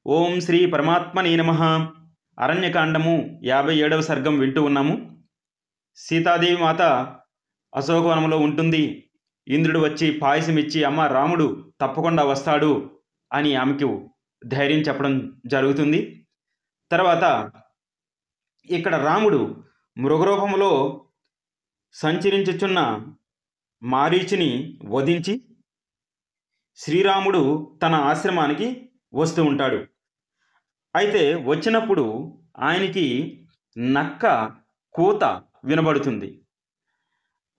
ఓం శ్రీ పరమాత్మనే నమః. అరణ్యకాండము 57వ సర్గం వింటూ ఉన్నాము. సీతాదేవి మాత అశోకవనంలో ఉంటుంది. ఇంద్రుడు వచ్చి పాయసం ఇచ్చి అమ్మ రాముడు తప్పకుండా వస్తాడు అని ఆమెకు ధైర్యం చెప్పడం జరుగుతుంది. తర్వాత ఇక్కడ రాముడు మృగరూపంలో సంచరించుచున్న మారీచిని వధించి శ్రీరాముడు తన ఆశ్రమానికి వస్తూ ఉంటాడు. అయితే వచ్చినప్పుడు ఆయనకి నక్క కూత వినబడుతుంది.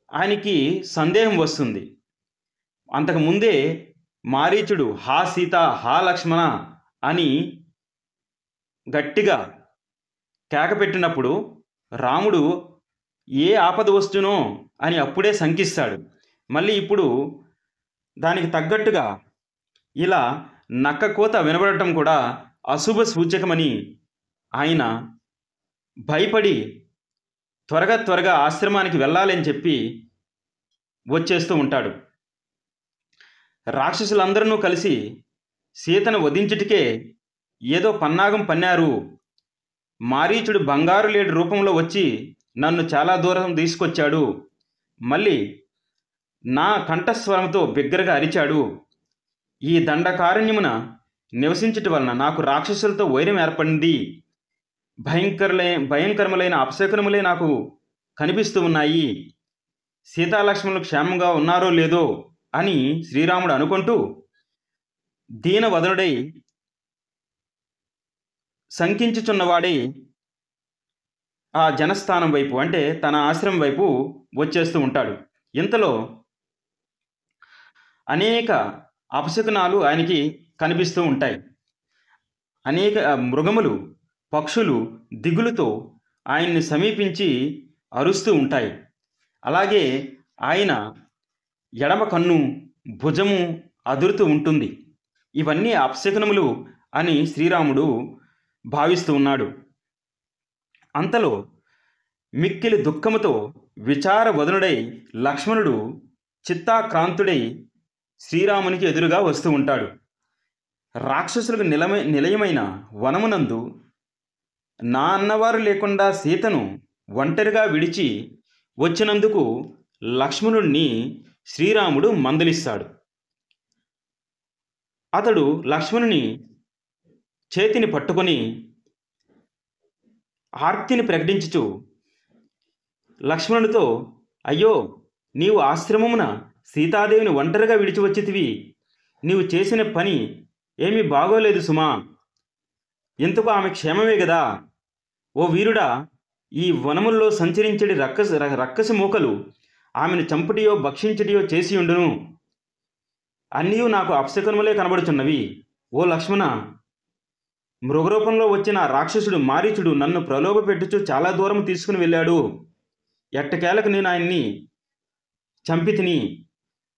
ఆయనకి సందేహం వస్తుంది. అంతకుముందే మారీచుడు హా సీత హా లక్ష్మణ అని గట్టిగా కేకపెట్టినప్పుడు రాముడు ఏ ఆపద వస్తునో అని అప్పుడే శంకిస్తాడు. మళ్ళీ ఇప్పుడు దానికి తగ్గట్టుగా ఇలా నక్క కోత వినబడటం కూడా అశుభ సూచకమని ఆయన భయపడి త్వరగా ఆశ్రమానికి వెళ్ళాలని చెప్పి వచ్చేస్తూ ఉంటాడు. రాక్షసులందరూ కలిసి సీతను వధించుటికే ఏదో పన్నాగం పన్నారు. మారీచుడు బంగారు లేడి రూపంలో వచ్చి నన్ను చాలా దూరం తీసుకొచ్చాడు. మళ్ళీ నా కంఠస్వరంతో బిగ్గరగా అరిచాడు. ఈ దండకారణ్యమున నివసించుట వలన నాకు రాక్షసులతో వైరం ఏర్పడింది. భయంకరములైన అపశకునములే నాకు కనిపిస్తూ ఉన్నాయి. సీతాలక్ష్మణులు క్షేమంగా ఉన్నారో లేదో అని శ్రీరాముడు అనుకుంటూ దీనవదనుడై శంకించుచున్నవాడై ఆ జనస్థానం వైపు అంటే తన ఆశ్రమం వైపు వచ్చేస్తూ ఉంటాడు. ఇంతలో అనేక అపశకునాలు ఆయనకి కనిపిస్తూ ఉంటాయి. అనేక మృగములు పక్షులు దిగులుతో ఆయన్ని సమీపించి అరుస్తూ ఉంటాయి. అలాగే ఆయన ఎడమ కన్ను భుజము అదురుతూ ఉంటుంది. ఇవన్నీ అపశకునములు అని శ్రీరాముడు భావిస్తూ ఉన్నాడు. అంతలో మిక్కిలి దుఃఖముతో విచారవదనుడై లక్ష్మణుడు చిత్తాక్రాంతుడై శ్రీరామునికి ఎదురుగా వస్తూ ఉంటాడు. రాక్షసులకు నిలయమైన వనమునందు నా అన్నవారు లేకుండా సీతను ఒంటరిగా విడిచి వచ్చినందుకు లక్ష్మణుడిని శ్రీరాముడు మందలిస్తాడు. అతడు లక్ష్మణుని చేతిని పట్టుకొని ఆర్తిని ప్రకటించుచు లక్ష్మణుడితో, అయ్యో, నీవు ఆశ్రమమున సీతాదేవిని ఒంటరిగా విడిచి వచ్చితివి. నీవు చేసిన పని ఏమీ బాగోలేదు సుమా. ఇంతకు ఆమె క్షేమమే గదా. ఓ వీరుడా, ఈ వనముల్లో సంచరించడి రక్కస మూకలు ఆమెను చంపుటియో భక్షించటియో చేసి ఉండును. అన్నీ నాకు అపశకునములే కనబడుచున్నవి. ఓ లక్ష్మణ, మృగరూపంలో వచ్చిన రాక్షసుడు మారీచుడు నన్ను ప్రలోభ పెట్టుచు చాలా దూరం తీసుకుని వెళ్ళాడు. ఎట్టకేలకు నేను ఆయన్ని చంపితిని.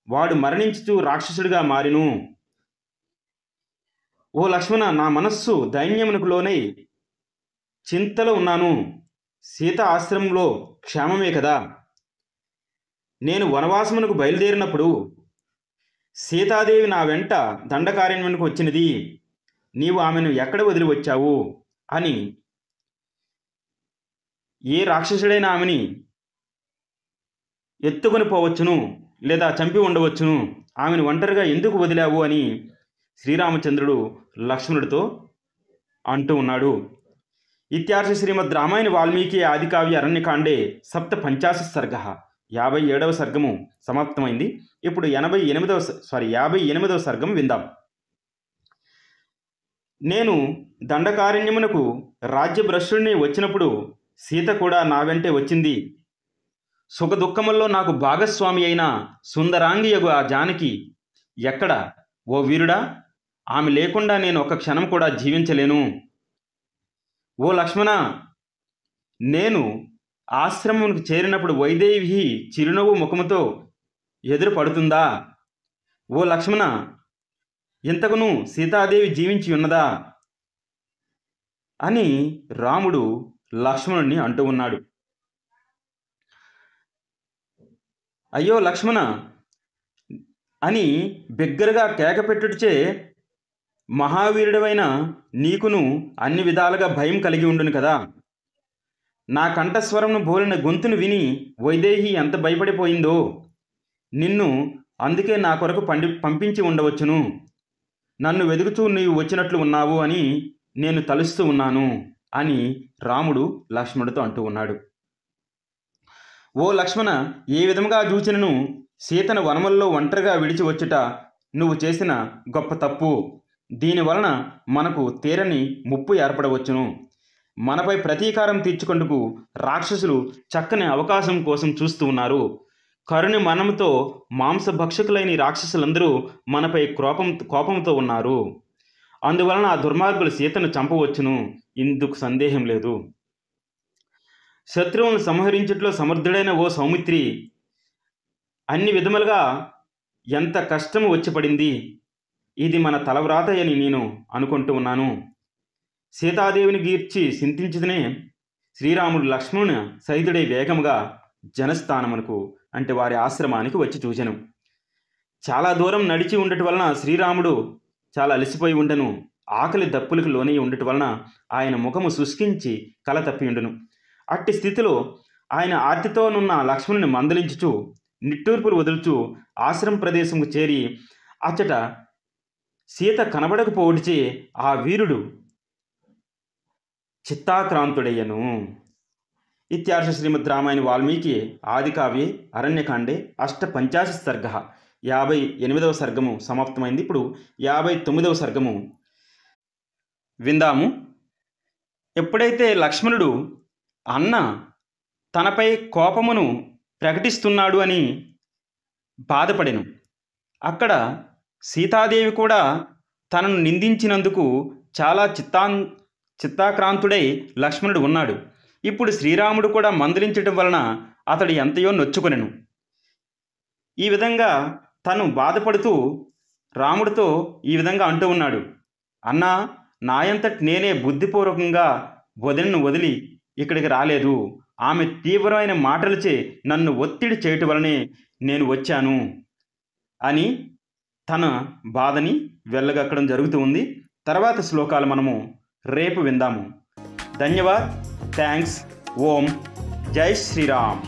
వాడు మరణించుచు రాక్షసుడిగా మారిను. ఓ లక్ష్మణ, నా మనస్సు దైన్యమునకు లోనై చింతలో ఉన్నాను. సీత ఆశ్రమంలో క్షేమమే కదా. నేను వనవాసమునకు బయలుదేరినప్పుడు సీతాదేవి నా వెంట దండకారణ్యానికి వచ్చినది. నీవు ఆమెను ఎక్కడ వదిలి వచ్చావు అని ఏ రాక్షసుడైనా ఆమెని ఎత్తుకొని పోవచ్చును, లేదా చంపి ఉండవచ్చును. ఆమెను ఒంటరిగా ఎందుకు వదిలావు అని శ్రీరామచంద్రుడు లక్ష్మణుడితో అంటూ ఉన్నాడు. ఇత్యార్ష శ్రీమద్ రామాయణ వాల్మీకి ఆదికావ్య అరణ్యకాండే సప్త పంచాశ సర్గ 57వ సర్గము సమాప్తమైంది. ఇప్పుడు 58వ సర్గం విందాం. నేను దండకారణ్యమునకు రాజ్యభ్రష్టుడిని వచ్చినప్పుడు సీత కూడా నా వెంటే వచ్చింది. సుఖ దుఃఖముల్లో నాకు భాగస్వామి అయిన సుందరాంగియగు ఆ జానకి ఎక్కడ? ఓ వీరుడా, ఆమె లేకుండా నేను ఒక క్షణం కూడా జీవించలేను. ఓ లక్ష్మణ, నేను ఆశ్రమంకు చేరినప్పుడు వైదేహి చిరునవ్వు ముఖముతో ఎదురు పడుతుందా? ఓ లక్ష్మణ, ఇంతకును సీతాదేవి జీవించి ఉన్నదా అని రాముడు లక్ష్మణుణ్ణి అంటూ ఉన్నాడు. అయ్యో లక్ష్మణ అని బిగ్గరగా కేకపెట్టుచే మహావీరుడవైన నీకును అన్ని విధాలుగా భయం కలిగి ఉండును కదా. నా కంఠస్వరంను బోలిన గొంతును విని వైదేహి ఎంత భయపడిపోయిందో. నిన్ను అందుకే నా కొరకు పంపించి ఉండవచ్చును. నన్ను వెదుగుతూ నీవు వచ్చినట్లు ఉన్నావు అని నేను తలుస్తూ ఉన్నాను అని రాముడు లక్ష్మణుడితో అంటూ ఉన్నాడు. ఓ లక్ష్మణ, ఏ విధముగా చూచినను సీతను వనముల్లో ఒంటరిగా విడిచి వచ్చుట నువ్వు చేసిన గొప్ప తప్పు. దీనివలన మనకు తీరని ముప్పు ఏర్పడవచ్చును. మనపై ప్రతీకారం తీర్చుకుంటూ రాక్షసులు చక్కని అవకాశం కోసం చూస్తూ ఉన్నారు. కరుణ మనంతో మాంసభక్షకులైన రాక్షసులందరూ మనపై కోపంతో ఉన్నారు. అందువలన ఆ దుర్మార్గులు సీతను చంపవచ్చును, ఇందుకు సందేహం లేదు. శత్రువులను సంహరించుట్లో సమర్థుడైన ఓ సౌమిత్రి, అన్ని విధములుగా ఎంత కష్టము వచ్చి పడింది. ఇది మన తలవ్రాత అని నేను అనుకుంటూ ఉన్నాను. సీతాదేవిని గీర్చి చింతించుతూనే శ్రీరాముడు లక్ష్మణుని సహితుడై వేగముగా జనస్థానమునకు అంటే వారి ఆశ్రమానికి వచ్చి చూచెను. చాలా దూరం నడిచి ఉండటం వలన శ్రీరాముడు చాలా అలసిపోయి ఉండను. ఆకలి దప్పులకు లోనై ఉండటం వలన ఆయన ముఖము శుష్కించి కల తప్పి ఉండును. అట్టి స్థితిలో ఆయన ఆర్తితోనున్న లక్ష్మణుని మందలించుచు నిట్టూర్పులు వదులుచు ఆశ్రమ ప్రదేశంకు చేరి అచ్చట సీత కనబడకపోవడిచే ఆ వీరుడు చిత్తాక్రాంతుడయ్యను. ఇత్యార్ష శ్రీమద్ రామాయణ వాల్మీకి ఆదికావ్యే అరణ్యకాండే 850 సర్గ. 58వ సర్గము సమాప్తమైంది. ఇప్పుడు 59వ సర్గము విందాము. ఎప్పుడైతే లక్ష్మణుడు అన్న తనపై కోపమును ప్రకటిస్తున్నాడు అని బాధపడెను, అక్కడ సీతాదేవి కూడా తనను నిందించినందుకు చాలా చిత్తాక్రాంతుడై లక్ష్మణుడు ఉన్నాడు. ఇప్పుడు శ్రీరాముడు కూడా మందలించటం వలన అతడు ఎంతయో నొచ్చుకొనెను. ఈ విధంగా తను బాధపడుతూ రాముడితో ఈ విధంగా అంటూ ఉన్నాడు. అన్నా, నాయంతటి నేనే బుద్ధిపూర్వకంగా వదినను వదిలి ఇక్కడికి రాలేదు. ఆమె తీవ్రమైన మాటలచే నన్ను ఒత్తిడి చేయటం వలనే నేను వచ్చాను అని తన బాధని వెళ్ళగక్కడం జరుగుతూ ఉంది. తర్వాత శ్లోకాలు మనము రేపు విందాము. ధన్యవాద్. థ్యాంక్స్. ఓం జై శ్రీరామ్.